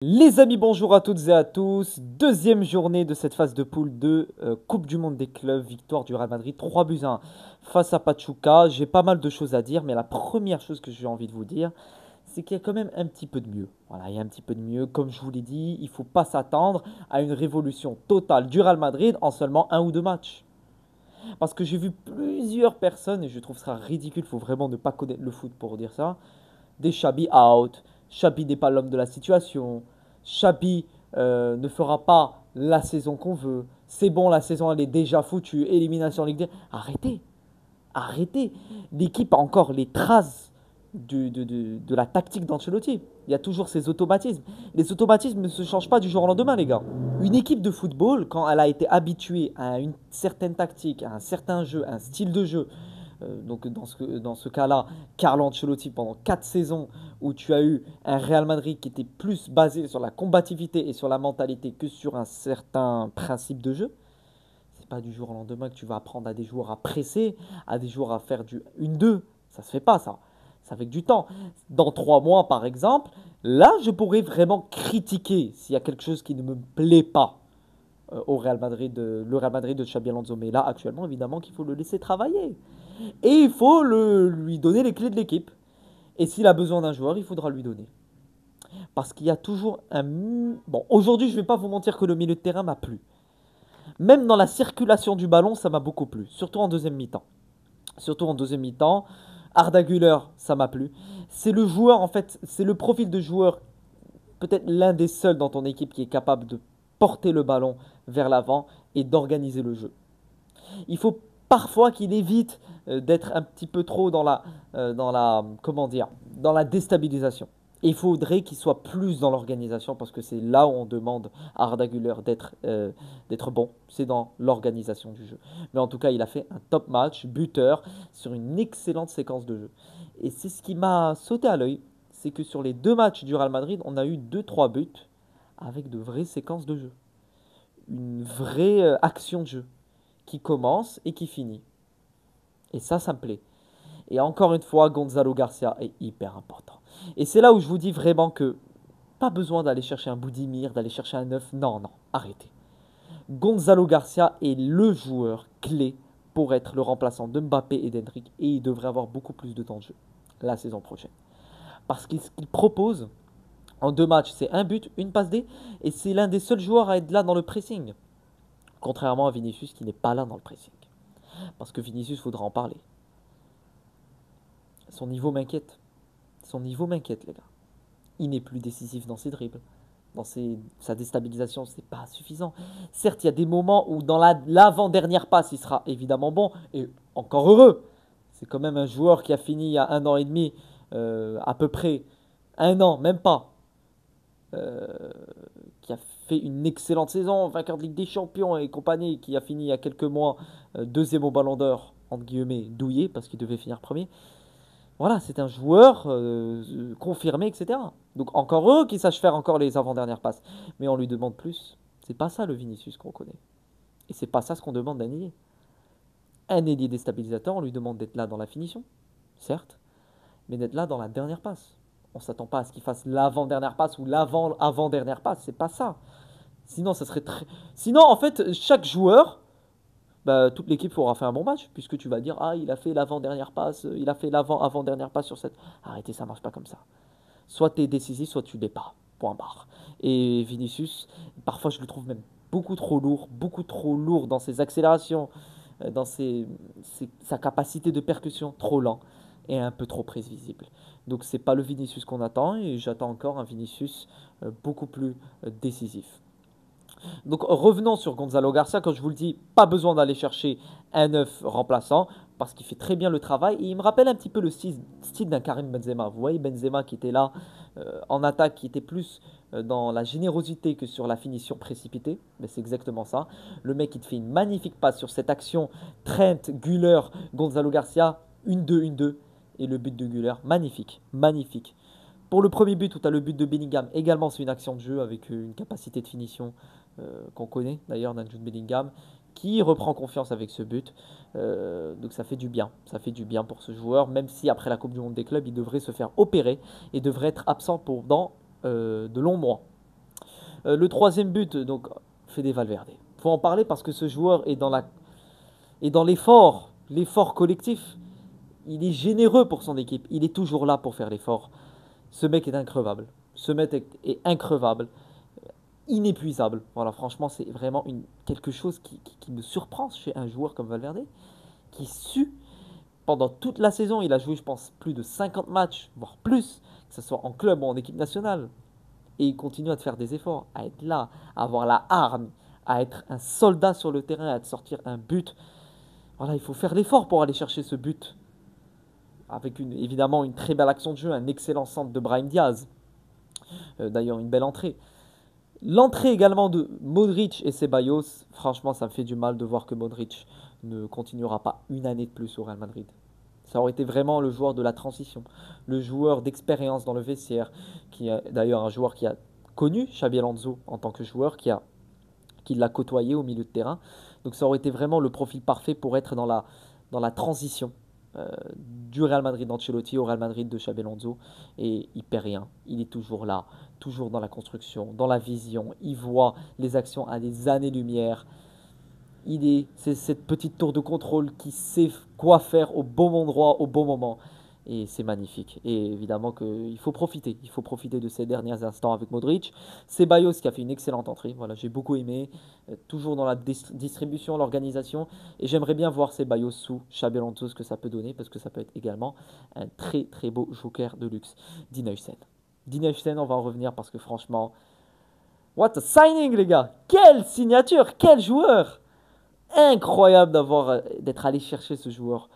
Les amis, bonjour à toutes et à tous. Deuxième journée de cette phase de poule de Coupe du Monde des clubs. Victoire du Real Madrid, 3 buts à 1 face à Pachuca. J'ai pas mal de choses à dire, mais la première chose que j'ai envie de vous dire, c'est qu'il y a quand même un petit peu de mieux. Voilà, il y a un petit peu de mieux. Comme je vous l'ai dit, il ne faut pas s'attendre à une révolution totale du Real Madrid en seulement un ou deux matchs. Parce que j'ai vu plusieurs personnes, et je trouve ça ridicule, il faut vraiment ne pas connaître le foot pour dire ça, des Xabi out, Xabi n'est pas l'homme de la situation, Xabi ne fera pas la saison qu'on veut, c'est bon, la saison elle est déjà foutue, élimination en Ligue 2. Arrêtez, arrêtez. L'équipe a encore les traces de la tactique d'Ancelotti. Il y a toujours ces automatismes. Les automatismes ne se changent pas du jour au lendemain, les gars. Une équipe de football, quand elle a été habituée à une certaine tactique, à un certain jeu, à un style de jeu, donc dans ce cas-là, Carlo Ancelotti pendant 4 saisons où tu as eu un Real Madrid qui était plus basé sur la combativité et sur la mentalité que sur un certain principe de jeu, c'est pas du jour au lendemain que tu vas apprendre à des joueurs à presser, à des joueurs à faire du 1-2. Ça se fait pas, ça. Ça avec du temps. Dans 3 mois, par exemple, là, je pourrais vraiment critiquer s'il y a quelque chose qui ne me plaît pas au Real Madrid, le Real Madrid de Xabi Alonso. Mais là, actuellement, évidemment qu'il faut le laisser travailler. Et il faut lui donner les clés de l'équipe. Et s'il a besoin d'un joueur, il faudra lui donner. Parce qu'il y a toujours un... Bon, aujourd'hui, je ne vais pas vous mentir que le milieu de terrain m'a plu. Même dans la circulation du ballon, ça m'a beaucoup plu. Surtout en deuxième mi-temps. Surtout en deuxième mi-temps. Arda Güler, ça m'a plu. C'est le joueur, en fait, c'est le profil de joueur, peut-être l'un des seuls dans ton équipe qui est capable de porter le ballon vers l'avant et d'organiser le jeu. Il faut parfois qu'il évite d'être un petit peu trop comment dire, dans la déstabilisation. Et il faudrait qu'il soit plus dans l'organisation parce que c'est là où on demande à Arda Güler d'être bon, c'est dans l'organisation du jeu. Mais en tout cas, il a fait un top match, buteur, sur une excellente séquence de jeu. Et c'est ce qui m'a sauté à l'œil, c'est que sur les deux matchs du Real Madrid, on a eu deux trois buts avec de vraies séquences de jeu. Une vraie action de jeu qui commence et qui finit. Et ça me plaît. Et encore une fois, Gonzalo Garcia est hyper important. Et c'est là où je vous dis vraiment que pas besoin d'aller chercher un Boudimir, d'aller chercher un neuf. Non, non, arrêtez. Gonzalo Garcia est le joueur clé pour être le remplaçant de Mbappé et d'Hendrick. Et il devrait avoir beaucoup plus de temps de jeu la saison prochaine. Parce qu'il propose en deux matchs, c'est un but, une passe D. Et c'est l'un des seuls joueurs à être là dans le pressing. Contrairement à Vinicius qui n'est pas là dans le pressing. Parce que Vinicius, faudra en parler. Son niveau m'inquiète. Son niveau m'inquiète, les gars. Il n'est plus décisif dans ses dribbles. Sa déstabilisation, c'est pas suffisant. Certes, il y a des moments où dans l'avant-dernière passe, il sera évidemment bon. Et encore heureux. C'est quand même un joueur qui a fini il y a un an et demi, à peu près. Un an, même pas. euh, qui a fait une excellente saison, vainqueur de Ligue des Champions et compagnie, qui a fini il y a quelques mois deuxième au Ballon d'Or, entre guillemets, douillé, parce qu'il devait finir premier. Voilà, c'est un joueur confirmé, etc. Donc encore eux qui sachent faire encore les avant-dernières passes. Mais on lui demande plus. C'est pas ça le Vinicius qu'on connaît. Et c'est pas ça ce qu'on demande d'un ailier. Un ailier déstabilisateur, on lui demande d'être là dans la finition, certes, mais d'être là dans la dernière passe. On s'attend pas à ce qu'il fasse l'avant-dernière passe ou l'avant-avant-dernière passe. C'est pas ça. Sinon, ça serait très. Sinon, en fait, chaque joueur, bah, toute l'équipe aura fait un bon match, puisque tu vas dire, ah, il a fait l'avant-dernière passe, il a fait l'avant-avant-dernière passe sur cette. Arrêtez, ça marche pas comme ça. Soit tu es décisif, soit tu l'es pas. Point barre. Et Vinicius, parfois je le trouve même beaucoup trop lourd dans ses accélérations, dans sa capacité de percussion, trop lent et un peu trop prévisible. Donc c'est pas le Vinicius qu'on attend et j'attends encore un Vinicius beaucoup plus décisif. Donc revenons sur Gonzalo Garcia, quand je vous le dis, pas besoin d'aller chercher un neuf remplaçant, parce qu'il fait très bien le travail, et il me rappelle un petit peu le style d'un Karim Benzema. Vous voyez Benzema qui était là en attaque, qui était plus dans la générosité que sur la finition précipitée, mais c'est exactement ça. Le mec il te fait une magnifique passe sur cette action, Trent, Güler, Gonzalo Garcia, 1-2, 1-2, et le but de Güler, magnifique, magnifique. Pour le premier but, où tu as le but de Bellingham, également c'est une action de jeu avec une capacité de finition qu'on connaît d'ailleurs d'un Jude Bellingham, qui reprend confiance avec ce but. Donc ça fait du bien. Ça fait du bien pour ce joueur, même si après la Coupe du Monde des clubs, il devrait se faire opérer et devrait être absent pendant de longs mois. Le troisième but, donc, Fede Valverde. Faut en parler parce que ce joueur est dans l'effort collectif. Il est généreux pour son équipe. Il est toujours là pour faire l'effort. Ce mec est increvable. Ce mec est increvable, inépuisable. Voilà, franchement, c'est vraiment quelque chose qui me surprend chez un joueur comme Valverde, qui su, pendant toute la saison, il a joué, je pense, plus de 50 matchs, voire plus, que ce soit en club ou en équipe nationale. Et il continue à te faire des efforts, à être là, à avoir la hargne, à être un soldat sur le terrain, à te sortir un but. Voilà, il faut faire l'effort pour aller chercher ce but. Avec évidemment une très belle action de jeu, un excellent centre de Brahim Diaz. D'ailleurs, une belle entrée. L'entrée également de Modric et Ceballos, franchement, ça me fait du mal de voir que Modric ne continuera pas une année de plus au Real Madrid. Ça aurait été vraiment le joueur de la transition, le joueur d'expérience dans le vestiaire, qui est d'ailleurs un joueur qui a connu Xabi Alonso en tant que joueur, qui l'a côtoyé au milieu de terrain. Donc ça aurait été vraiment le profil parfait pour être dans la transition du Real Madrid d'Ancelotti au Real Madrid de Xabi Alonso. Et il perd rien, il est toujours là, toujours dans la construction, dans la vision. Il voit les actions à des années-lumière. C'est cette petite tour de contrôle qui sait quoi faire au bon endroit, au bon moment. Et c'est magnifique. Et évidemment qu'il faut profiter. Il faut profiter de ces derniers instants avec Modric. Ceballos qui a fait une excellente entrée. Voilà, j'ai beaucoup aimé. Toujours dans la distribution, l'organisation. Et j'aimerais bien voir Ceballos sous Xabi Alonso, ce que ça peut donner. Parce que ça peut être également un très très beau joker de luxe. Dean Huijsen. Dean Huijsen, on va en revenir parce que franchement, what a signing les gars. Quelle signature, quel joueur. Incroyable d'être allé chercher ce joueur.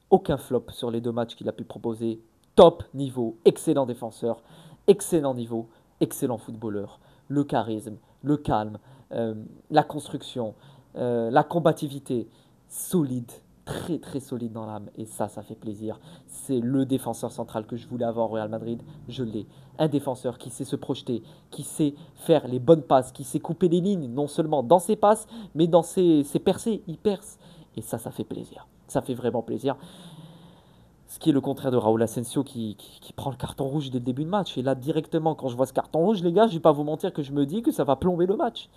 Aucun flop sur les deux matchs qu'il a pu proposer. Top niveau, excellent défenseur, excellent niveau, excellent footballeur. Le charisme, le calme, la construction, la combativité, solide, très très solide dans l'âme. Et ça fait plaisir. C'est le défenseur central que je voulais avoir au Real Madrid. Je l'ai. Un défenseur qui sait se projeter, qui sait faire les bonnes passes, qui sait couper les lignes, non seulement dans ses passes, mais dans ses percées. Il perce. Et ça fait plaisir. Ça fait vraiment plaisir. Ce qui est le contraire de Raúl Asensio qui prend le carton rouge dès le début de match. Et là, directement, quand je vois ce carton rouge, les gars, je vais pas vous mentir que je me dis que ça va plomber le match.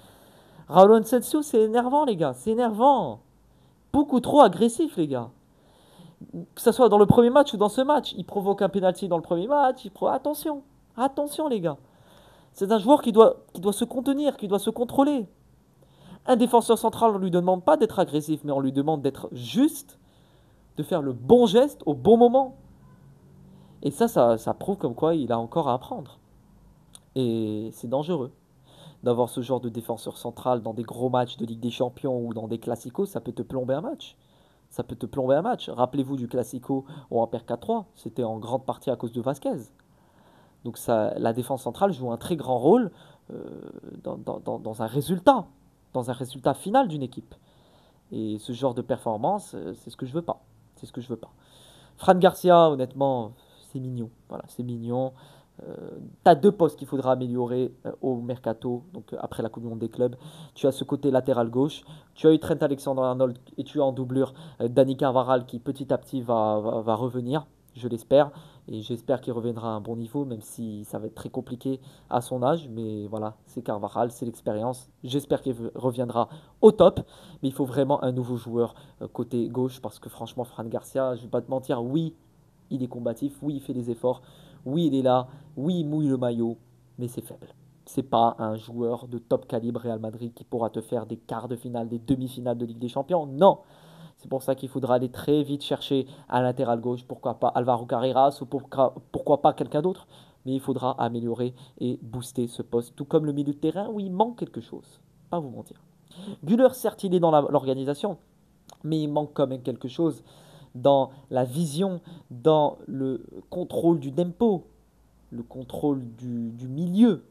Raúl Asensio, c'est énervant, les gars. C'est énervant. Beaucoup trop agressif, les gars. Que ce soit dans le premier match ou dans ce match. Il provoque un penalty dans le premier match. Attention. Attention, les gars. C'est un joueur qui doit se contenir, qui doit se contrôler. Un défenseur central, on ne lui demande pas d'être agressif, mais on lui demande d'être juste, de faire le bon geste au bon moment. Et ça prouve comme quoi il a encore à apprendre. Et c'est dangereux d'avoir ce genre de défenseur central dans des gros matchs de Ligue des Champions ou dans des classicos, ça peut te plomber un match. Ça peut te plomber un match. Rappelez-vous du classico au Ampère 4-3, c'était en grande partie à cause de Vasquez. Donc la défense centrale joue un très grand rôle dans un résultat final d'une équipe. Et ce genre de performance, c'est ce que je veux pas. C'est ce que je veux pas. Fran Garcia, honnêtement, c'est mignon. Voilà, c'est mignon. Tu as deux postes qu'il faudra améliorer au mercato, donc après la Coupe du Monde des clubs. Tu as ce côté latéral gauche. Tu as eu Trent Alexander-Arnold et tu as en doublure Dani Carvajal qui petit à petit va revenir, je l'espère. Et j'espère qu'il reviendra à un bon niveau, même si ça va être très compliqué à son âge. Mais voilà, c'est Carvajal, c'est l'expérience. J'espère qu'il reviendra au top. Mais il faut vraiment un nouveau joueur côté gauche parce que franchement, Fran Garcia, je ne vais pas te mentir, oui, il est combatif, oui, il fait des efforts, oui, il est là, oui, il mouille le maillot, mais c'est faible. C'est pas un joueur de top calibre Real Madrid qui pourra te faire des quarts de finale, des demi-finales de Ligue des Champions. Non, c'est pour ça qu'il faudra aller très vite chercher un latéral gauche, pourquoi pas Alvaro Carreras ou pourquoi pas quelqu'un d'autre. Mais il faudra améliorer et booster ce poste, tout comme le milieu de terrain où il manque quelque chose. Pas vous mentir. Güler, certes, il est dans l'organisation, mais il manque quand même quelque chose dans la vision, dans le contrôle du tempo, le contrôle du milieu,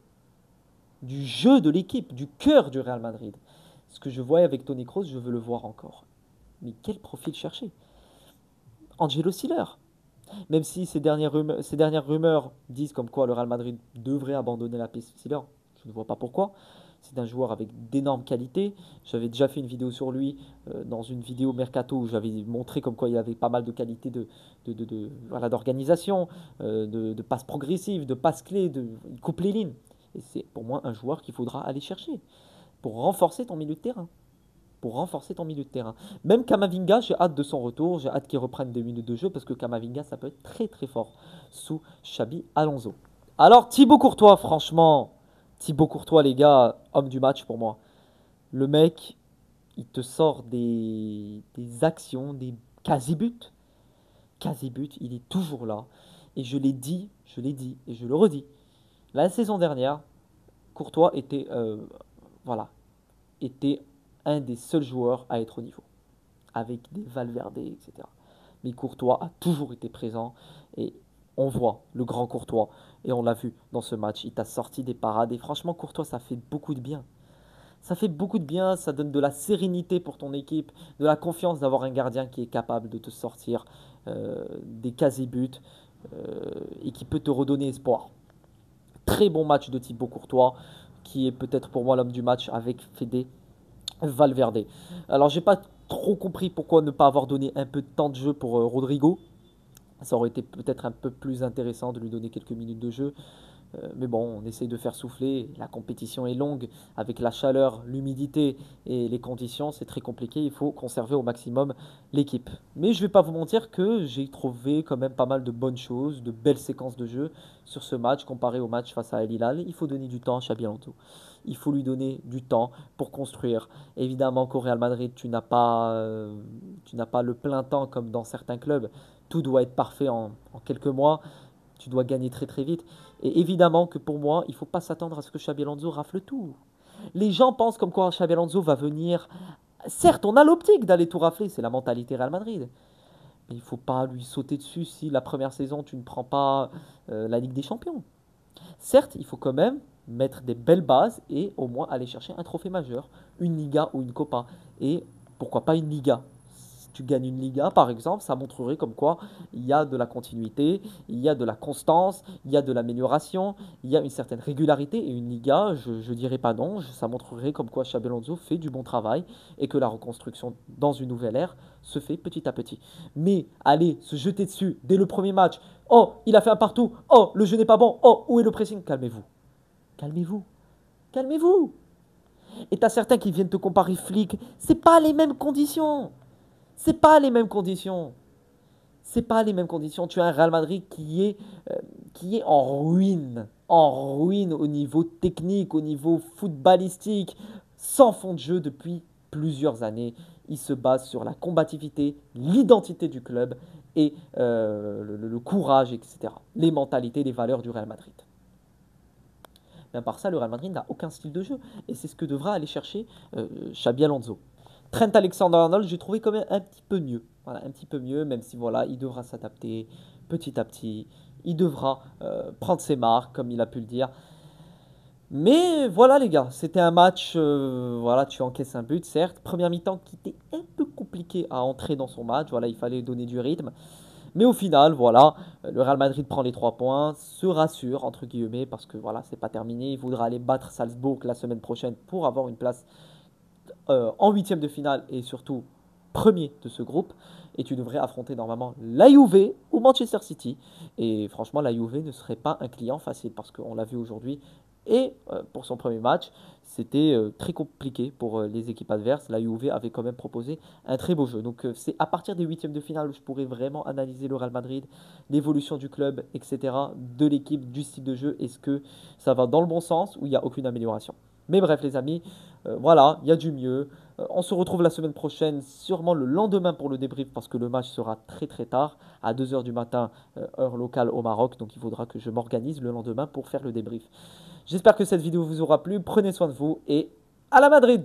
du jeu de l'équipe, du cœur du Real Madrid. Ce que je voyais avec Toni Kroos, je veux le voir encore. Mais quel profil chercher? Angelo Siller. Même si ces dernières rumeurs disent comme quoi le Real Madrid devrait abandonner la piste Siller, je ne vois pas pourquoi. C'est un joueur avec d'énormes qualités. J'avais déjà fait une vidéo sur lui dans une vidéo Mercato où j'avais montré comme quoi il avait pas mal de qualités voilà, d'organisation, de passes progressives, de passes clés, il coupe les lignes. Et c'est pour moi un joueur qu'il faudra aller chercher pour renforcer ton milieu de terrain. Pour renforcer ton milieu de terrain. Même Kamavinga, j'ai hâte de son retour, j'ai hâte qu'il reprenne des minutes de jeu parce que Kamavinga, ça peut être très très fort sous Xabi Alonso. Alors Thibaut Courtois, franchement, Thibaut Courtois, les gars, homme du match pour moi. Le mec, il te sort des actions, des quasi-buts. Quasi-buts, il est toujours là. Et je l'ai dit et je le redis. La saison dernière, Courtois était, voilà, était un des seuls joueurs à être au niveau, avec des Valverde, etc. Mais Courtois a toujours été présent et on voit le grand Courtois et on l'a vu dans ce match. Il t'a sorti des parades et franchement, Courtois, ça fait beaucoup de bien. Ça fait beaucoup de bien, ça donne de la sérénité pour ton équipe, de la confiance d'avoir un gardien qui est capable de te sortir des quasi-buts et qui peut te redonner espoir. Très bon match de Thibaut Courtois, qui est peut-être pour moi l'homme du match avec Fede Valverde. Alors j'ai pas trop compris pourquoi ne pas avoir donné un peu de temps de jeu pour Rodrigo. Ça aurait été peut-être un peu plus intéressant de lui donner quelques minutes de jeu. Mais bon, on essaye de faire souffler. La compétition est longue avec la chaleur, l'humidité et les conditions. C'est très compliqué. Il faut conserver au maximum l'équipe. Mais je ne vais pas vous mentir que j'ai trouvé quand même pas mal de bonnes choses, de belles séquences de jeu sur ce match comparé au match face à El Hilal. Il faut donner du temps à Xabi Alonso. Il faut lui donner du temps pour construire. Évidemment qu'au Real Madrid, tu n'as pas le plein temps comme dans certains clubs. Tout doit être parfait en quelques mois. Tu dois gagner très très vite. Et évidemment que pour moi, il ne faut pas s'attendre à ce que Xabi Alonso rafle tout. Les gens pensent comme quoi Xabi Alonso va venir. Certes, on a l'optique d'aller tout rafler, c'est la mentalité Real Madrid. Mais il ne faut pas lui sauter dessus si la première saison tu ne prends pas la Ligue des Champions. Certes, il faut quand même mettre des belles bases et au moins aller chercher un trophée majeur, une Liga ou une Copa. Et pourquoi pas une Liga. Si tu gagnes une Liga, par exemple, ça montrerait comme quoi il y a de la continuité, il y a de la constance, il y a de l'amélioration, il y a une certaine régularité. Et une Liga, je ne dirais pas non, ça montrerait comme quoi Xabi Alonso fait du bon travail et que la reconstruction dans une nouvelle ère se fait petit à petit. Mais aller se jeter dessus dès le premier match, oh, il a fait un partout, oh, le jeu n'est pas bon, oh, où est le pressing? Calmez-vous, calmez-vous, calmez-vous. Et t'as certains qui viennent te comparer flic, c'est pas les mêmes conditions. C'est pas les mêmes conditions. C'est pas les mêmes conditions. Tu as un Real Madrid qui est en ruine au niveau technique, au niveau footballistique, sans fond de jeu depuis plusieurs années. Il se base sur la combativité, l'identité du club et le courage, etc. Les mentalités, les valeurs du Real Madrid. Mais à part ça, le Real Madrid n'a aucun style de jeu. Et c'est ce que devra aller chercher Xabi Alonso. Trent Alexander-Arnold, j'ai trouvé quand même un petit peu mieux. Voilà, un petit peu mieux, même si voilà, il devra s'adapter petit à petit. Il devra prendre ses marques, comme il a pu le dire. Mais voilà les gars, c'était un match, voilà, tu encaisses un but, certes. Première mi-temps qui était un peu compliqué à entrer dans son match. Voilà, il fallait donner du rythme. Mais au final, voilà, le Real Madrid prend les 3 points, se rassure, entre guillemets, parce que voilà, c'est pas terminé. Il voudra aller battre Salzbourg la semaine prochaine pour avoir une place en huitième de finale et surtout premier de ce groupe. Et tu devrais affronter normalement la Juve ou Manchester City. Et franchement, la Juve ne serait pas un client facile parce qu'on l'a vu aujourd'hui. Et pour son premier match, c'était très compliqué pour les équipes adverses. La Juve avait quand même proposé un très beau jeu. Donc c'est à partir des huitièmes de finale où je pourrais vraiment analyser le Real Madrid, l'évolution du club, etc., de l'équipe, du style de jeu. Est-ce que ça va dans le bon sens ou il n'y a aucune amélioration? Mais bref les amis, voilà, il y a du mieux. On se retrouve la semaine prochaine, sûrement le lendemain pour le débrief, parce que le match sera très très tard, à 2 heures du matin, heure locale au Maroc. Donc il faudra que je m'organise le lendemain pour faire le débrief. J'espère que cette vidéo vous aura plu. Prenez soin de vous et à la Madrid!